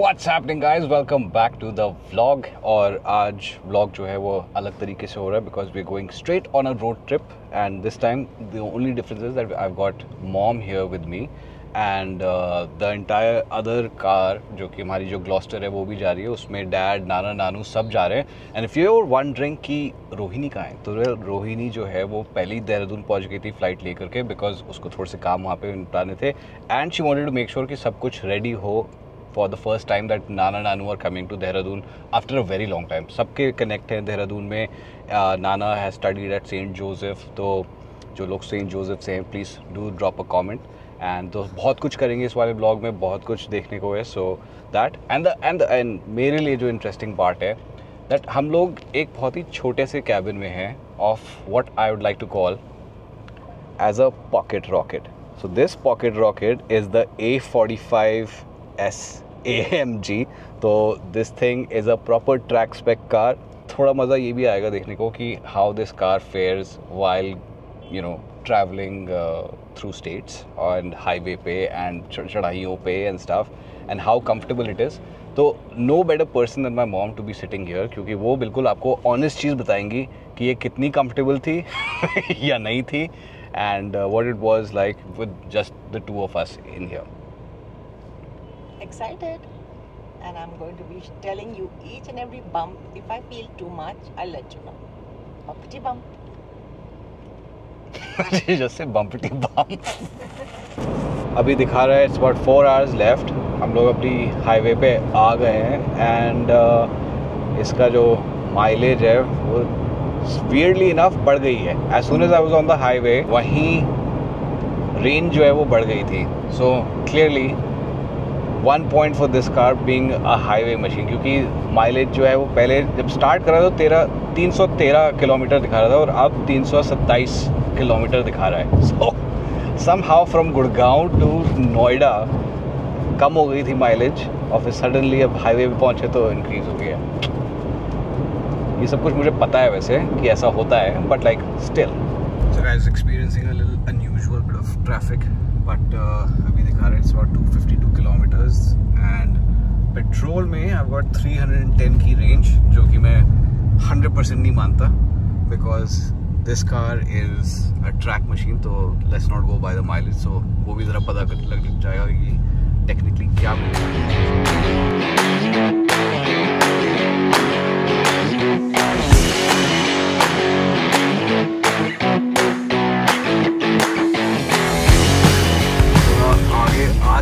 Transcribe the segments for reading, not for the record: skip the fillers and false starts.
What's happening guys? Welcome back to the vlog. और आज vlog जो है वो अलग तरीके से हो रहा है because we're going straight on a road trip and this time the only difference is that I've got mom here with me and the entire other car जो कि हमारी जो ग्लॉस्टर है वो भी जा रही है, उसमें डैड नाना नानू सब जा रहे हैं। And if you are wondering कि रोहिणी कहाँ है, तो रोहिणी जो है वो पहले ही देहरादून पहुँच गई थी फ़्लाइट लेकर के बिकॉज उसको थोड़े से काम वहाँ पे निपटाने थे and she wanted to make sure कि सब कुछ रेडी हो for the first time that Nana Nanu are coming to Dehradun after a very long time. सबके connect हैं देहरादून में. Nana has studied at St. Joseph, तो जो लोग St. Joseph से हैं please do drop a comment. And तो बहुत कुछ करेंगे इस वाले ब्लॉग में, बहुत कुछ देखने को है. So that and मेरे लिए जो interesting part है that हम लोग एक बहुत ही छोटे से cabin में हैं of what I would like to call as a pocket rocket. So this pocket rocket is the A45 AMG. तो this thing is a proper track spec car. थोड़ा मज़ा ये भी आएगा देखने को कि how this car fares while you know travelling through states and highway पे एंड चढ़ाइयों पे and stuff and how comfortable it is. तो no better person than my mom to be sitting here, क्योंकि वो बिल्कुल आपको ऑनेस्ट चीज़ बताएंगी कि ये कितनी कंफर्टेबल थी या नहीं थी and what it was like with just the two of us in here. Excited, and I'm going to be telling you each and every bump. If I feel too much, I'll let you know. Bumpty bump. Just say bumpty bump. अभी दिखा रहा है it's about 4 hours left. हम लोग अपनी highway पे आ गए हैं एंड इसका जो माइलेज है वो weirdly enough बढ़ गई है. As soon as I was on the highway, वहीं रेंज जो है वो बढ़ गई थी. So clearly one point for this car being a highway machine, क्योंकि माइलेज जो है वो पहले जब स्टार्ट करा तो 313 किलोमीटर दिखा रहा था और अब 327 किलोमीटर दिखा रहा है. So somehow from Gurgaon to Noida कम हो गई थी माइलेज और फिर सडनली अब हाईवे पे पहुंचे तो इंक्रीज हो गया. ये सब कुछ मुझे पता है वैसे कि ऐसा होता है, but like still. So guys experiencing a little unusual bit of traffic, but अभी दिखा रहा है it's about 252 kilometres and petrol में आई गॉट 310 की रेंज, जो कि मैं 100% नहीं मानता because this car is a track machine. तो let's not go by the mileage. So वो भी ज़रा पता लग जाएगा कि टेक्निकली क्या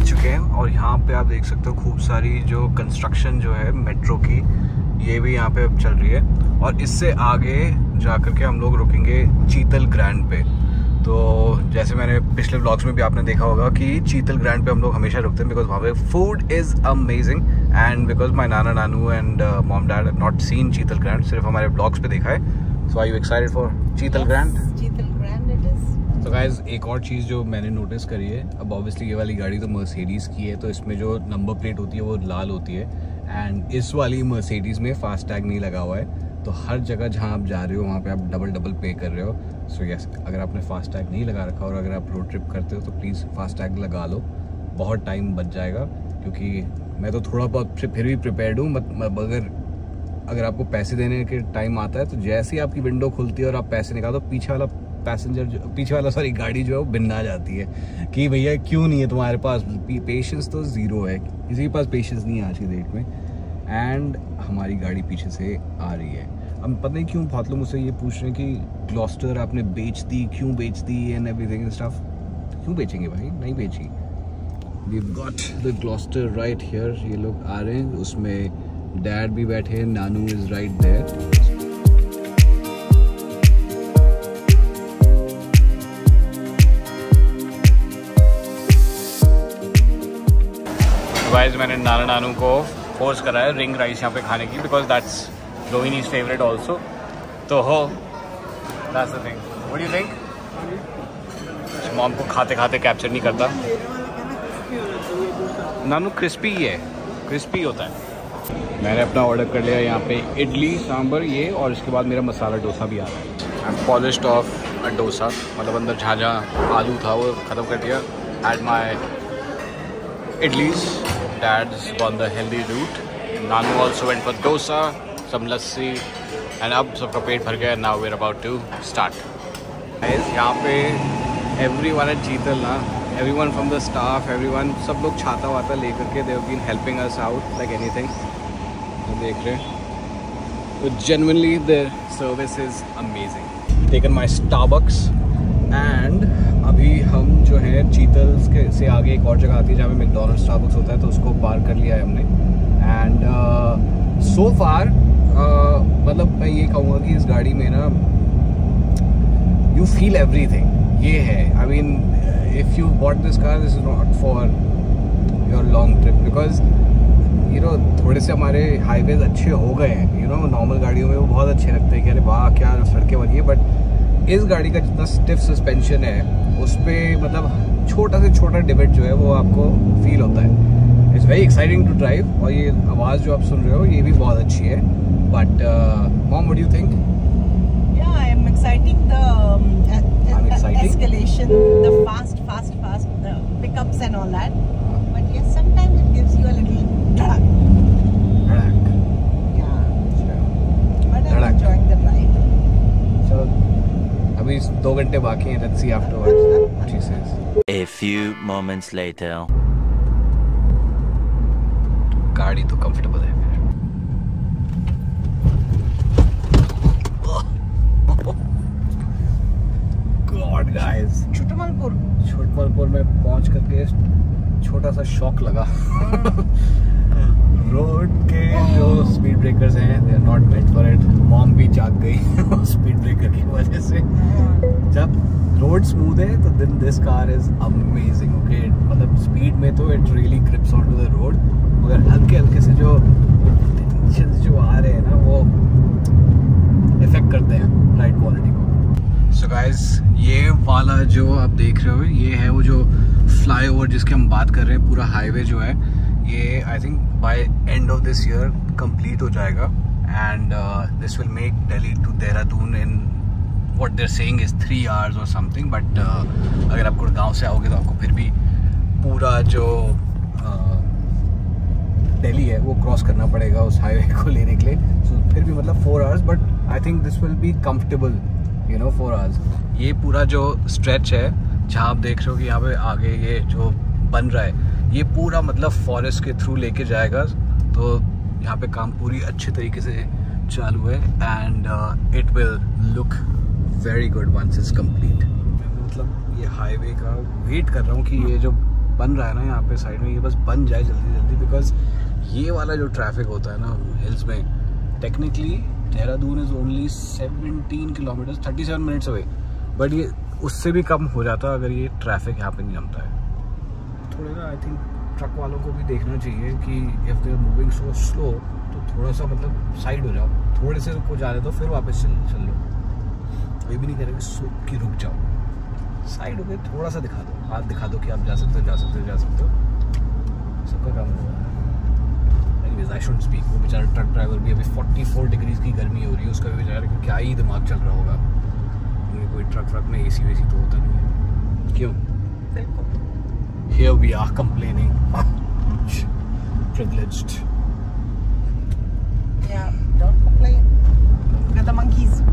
चुके हैं. और यहाँ पे आप देख सकते हो खूब सारी जो कंस्ट्रक्शन जो है मेट्रो की, ये भी यहाँ पे अब चल रही है. और इससे आगे जा कर के हम लोग रुकेंगे चीतल ग्रैंड पे. तो जैसे मैंने पिछले व्लॉग्स में भी आपने देखा होगा कि चीतल ग्रैंड पे हम लोग हमेशा रुकते हैं बिकॉज वहाँ पे food is amazing and because my nana nanu and mom dad have not seen Cheetal Grand, सिर्फ हमारे ब्लॉग्स पे देखा है. So are you excited for Cheetal Grand? Cheetal Grand it is. तो गाइज एक और चीज़ जो मैंने नोटिस करी है, अब ऑब्वियसली ये वाली गाड़ी तो मर्सिडीज़ की है तो इसमें जो नंबर प्लेट होती है वो लाल होती है एंड इस वाली मर्सिडीज़ में फास्टैग नहीं लगा हुआ है. तो हर जगह जहाँ आप जा रहे हो वहाँ पे आप डबल पे कर रहे हो. सो यस, अगर आपने फास्टैग नहीं लगा रखा और अगर आप रोड ट्रिप करते हो तो प्लीज़ फास्टैग लगा लो, बहुत टाइम बच जाएगा. क्योंकि मैं तो थोड़ा बहुत फिर भी प्रिपेयर्ड हूँ, मगर अगर आपको पैसे देने के टाइम आता है तो जैसे ही आपकी विंडो खुलती है और आप पैसे निकालो, पीछे वाला गाड़ी जो है वो भिन्ना जाती है कि भैया क्यों नहीं है तुम्हारे पास. पेशेंस तो ज़ीरो है, किसी के पास पेशेंस नहीं है आज की डेट में. एंड हमारी गाड़ी पीछे से आ रही है. अब पता नहीं क्यों बहुत लोग मुझसे ये पूछ रहे हैं कि ग्लॉस्टर आपने बेच दी, क्यों बेच दी एंड एवरीथिंग एंड स्टफ. क्यों बेचेंगे भाई, नहीं बेची. We got the Gloster right here. ये लोग आ रहे हैं, उसमें डैड भी बैठे हैं, नानू इज़ राइट देयर. गाइस मैंने नाना नानू को फोर्स करा है रिंग राइस यहाँ पे खाने की बिकॉज दैट्स रोहिनीज फेवरेट ऑल्सो. तो हो that's the thing. What do you think? Mom को खाते खाते कैप्चर नहीं करता. नानू क्रिस्पी ही है, क्रिस्पी होता है. मैंने अपना ऑर्डर कर लिया यहाँ पे इडली सांभर ये, और इसके बाद मेरा मसाला डोसा भी आ रहा है. I am polished off a dosa, मतलब अंदर जहाँ आलू था वो ख़त्म कर दिया. Ate my idlis Dad's gone the healthy route. Nanu also went for dosa, some lassi, and अब सबका पेट भर गया. Now we're about to start. Guys, यहाँ पे everyone at Cheetal ना, everyone from the staff, everyone, सब लोग छाता वाता लेकर के they have been helping us out like anything. तो देख रहे हैं. So genuinely their service is amazing. Taken my Starbucks and अभी हम जो है चीतल से आगे एक और जगह आती है जहाँ पे मैकडॉनल्ड्स स्टारबक्स होता है, तो उसको पार कर लिया है हमने. एंड सो फार मतलब मैं ये कहूँगा कि इस गाड़ी में ना यू फील एवरीथिंग. ये है, I mean if you bought this car, this is not for your long trip, because you know थोड़े से हमारे हाईवेज अच्छे हो गए हैं. यू नो नॉर्मल गाड़ियों में वो बहुत अच्छे लगते हैं कि अरे वाह क्या सड़कें बनी है, बट इस गाड़ी का जितना स्टिफ सस्पेंशन है उस पर मतलब छोटा से छोटा डिबेट जो है वो आपको फील होता है. It's very exciting to drive. और ये आवाज़ जो आप सुन रहे हो ये भी बहुत अच्छी है. But mom, what do you think? Yeah, I am exciting the escalation, the fast, the pickups and all that. But yes, sometimes it gives you a little dhadak. Yeah. But I'm enjoying the drive. So, अभी 2 घंटे बाकी हैं. Let's see afterwards what she says. A few moments later. गाड़ी तो comfortable है फिर. God guys. छोटमलपुर में पहुंच करके छोटा सा शॉक लगा. रोड के जो स्पीड ब्रेकर्स हैं they are not meant for it. Mom भी जाग गई स्पीड ब्रेकर की वजह से. जब रोड स्मूथ है तो then this car is amazing. Okay, मतलब स्पीड में तो it really grips on to the road, मगर हल्के हल्के से जो आ रहे हैं ना वो इफेक्ट करते हैं राइड क्वालिटी को. सो गाइस, ये वाला जो आप देख रहे हो ये है वो जो फ्लाईओवर जिसके हम बात कर रहे हैं. पूरा हाईवे जो है ये I think by end of this year complete हो जाएगा. And this will make Delhi to Dehradun in what they are saying is 3 hours और समथिंग. बट अगर आप गुड़गांव से आओगे तो आपको फिर भी पूरा जो दिल्ली है वो क्रॉस करना पड़ेगा उस हाईवे को लेने के लिए. सो फिर भी मतलब 4 hours, but I think this will be comfortable, you know 4 hours. ये पूरा जो स्ट्रेच है जहाँ आप देख रहे हो कि यहाँ पे आगे ये जो बन रहा है ये पूरा मतलब फॉरेस्ट के थ्रू लेके जाएगा. तो यहाँ पे काम पूरी अच्छे तरीके से चालू है and it will look very good once it's complete. मतलब ये हाईवे का वेट कर रहा हूँ कि ये जो बन रहा है ना यहाँ पे साइड में ये बस बन जाए जल्दी जल्दी, बिकॉज ये वाला जो ट्रैफिक होता है ना हिल्स में, technically Dehradun is only 17 kilometre 37 minutes away, but ये उससे भी कम हो जाता अगर ये ट्रैफिक यहाँ पे नहीं जमता है. थोड़ा ना आई थिंक ट्रक वालों को भी देखना चाहिए कि if they are moving so slow तो थोड़ा सा मतलब साइड हो जाओ, थोड़े से को जा रहे तो फिर वापस चल लो. ये भी नहीं कह रहे कि रुक जाओ, साइड हो गए थोड़ा सा दिखा दो, हाथ दिखा दो कि आप जा सकते हो. सबका काम होगा. Anyways I should speak. वो बेचारा ट्रक ड्राइवर भी अभी 44 डिग्रीज की गर्मी हो रही है, उसका भी बेचारा क्या ही दिमाग चल रहा होगा. कोई ट्रक में एसी वेसी तो होता नहीं है. क्यों? Here we are complaining. Privileged. Yeah, don't complain. Look at the monkeys.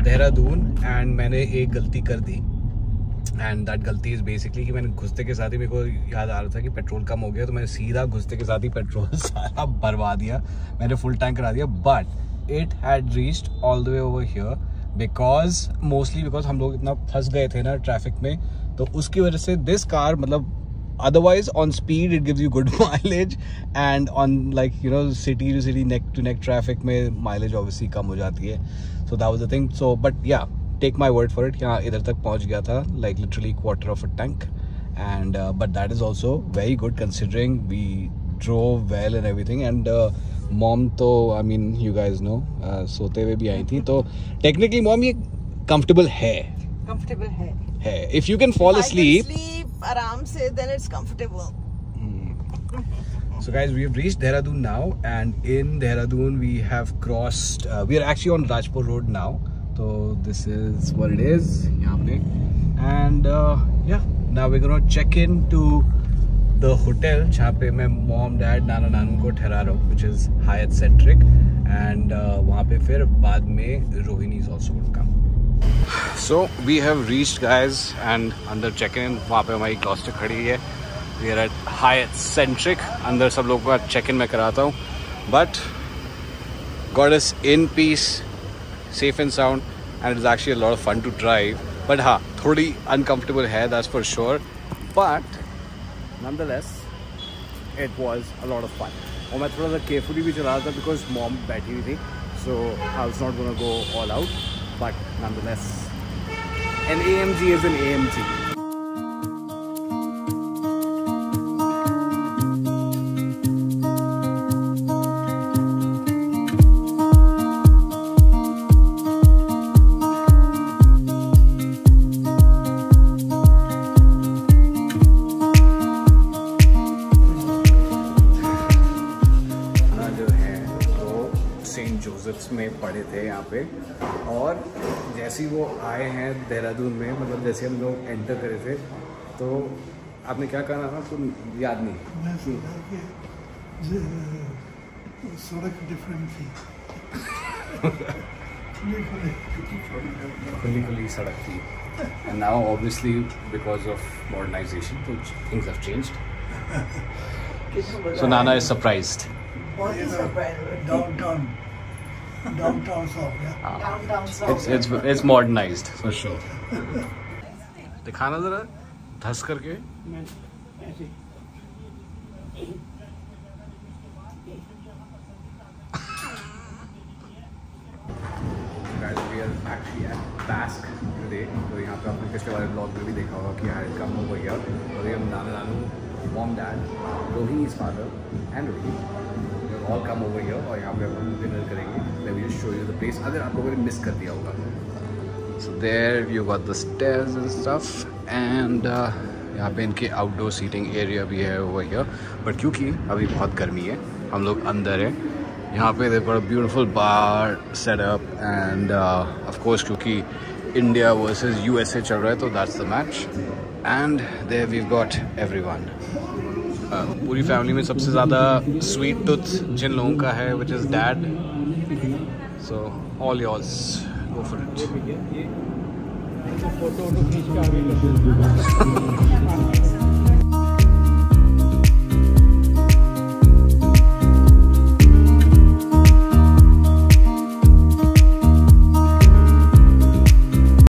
Dehradun and मैंने एक गलती कर दी. एंड दैट गलती इज़ बेसिकली कि मैंने घुसते के साथ ही मेरे को याद आ रहा था कि पेट्रोल कम हो गया, तो मैंने सीधा घुसते के साथ ही पेट्रोल सारा भरवा दिया. मैंने फुल टैंक करा दिया, but it had reached all the way over here because हम लोग इतना फंस गए थे ना ट्रैफिक में, तो उसकी वजह से दिस कार मतलब otherwise on speed it gives you good mileage and on like you know city to city neck to neck traffic में mileage obviously कम हो जाती है. So that was the thing. So but yeah, take my word for it, यहाँ इधर तक पहुँच गया था like literally quarter of a tank and but that is also very good considering we drove well and everything. And mom तो I mean you guys know सोते हुए भी आई थी, तो टेक्निकली मॉम ये कंफर्टेबल है, कंफर्टेबल है। If you can fall asleep आराम से, then it's comfortable. So guys, we have reached Dehradun now, and in Dehradun we have crossed, we are actually on Rajpur Road now, so this is what it is यहाँ पे, and yeah, now we're gonna check in to the hotel जहाँ पे मैं mom, dad, नाना नानू को ठहरा रहा हूँ, which is Hyatt Centric, and वहाँ पे फिर बाद में Rohini is also going to come. So we have reached guys, and अंदर check in, वहाँ पे हमारी Gloucester खड़ी है. We are at Hyatt Centric. अंदर सब लोगों का चेक इन मैं कराता हूँ, but got us in peace, safe and sound, and it is actually a lot of fun to drive. But हाँ, थोड़ी uncomfortable है, that's for sure. But nonetheless, it was a lot of fun. और मैं थोड़ा सा carefully भी चला रहा था because mom बैठी हुई थी, so I was not gonna go all out. But nonetheless, an AMG is an AMG. Saint Joseph's में पढ़े थे यहाँ पे, और जैसे ही वो आए हैं देहरादून में, मतलब जैसे हम लोग एंटर करे थे, तो आपने क्या कहा था, आपको याद नहीं? सड़क डिफरेंट थी, खुली सड़क थी, and now obviously because of modernization things have changed. So Nana is surprised. What is surprising? Downtown South, yeah. Downtown South. It's modernized for sure. दिखाना जरा धस करके. Guys, we are actually at Basque today. तो यहाँ पे आपने पिछले वाले blog में भी देखा होगा कि यहाँ कम हो गया, और ये हम नाना नानू, mom, dad, Rohini's father and Rohini all come over here, और यहाँ पे हम डिनर करेंगे. Let me just show you the place. अगर आप लोगों ने मिस कर दिया होगा. So there you got the stairs and stuff, and यहाँ पे इनके आउटडोर सीटिंग एरिया भी है over here. But क्योंकि अभी बहुत गर्मी है, हम लोग अंदर हैं. यहाँ पे they've got a beautiful bar set up, and of course क्योंकि India versus USA चल रहा है, तो that's the match. And there we've got everyone. पूरी फैमिली में सबसे ज़्यादा स्वीट टूथ जिन लोगों का है, which is dad. So all yours, go for it.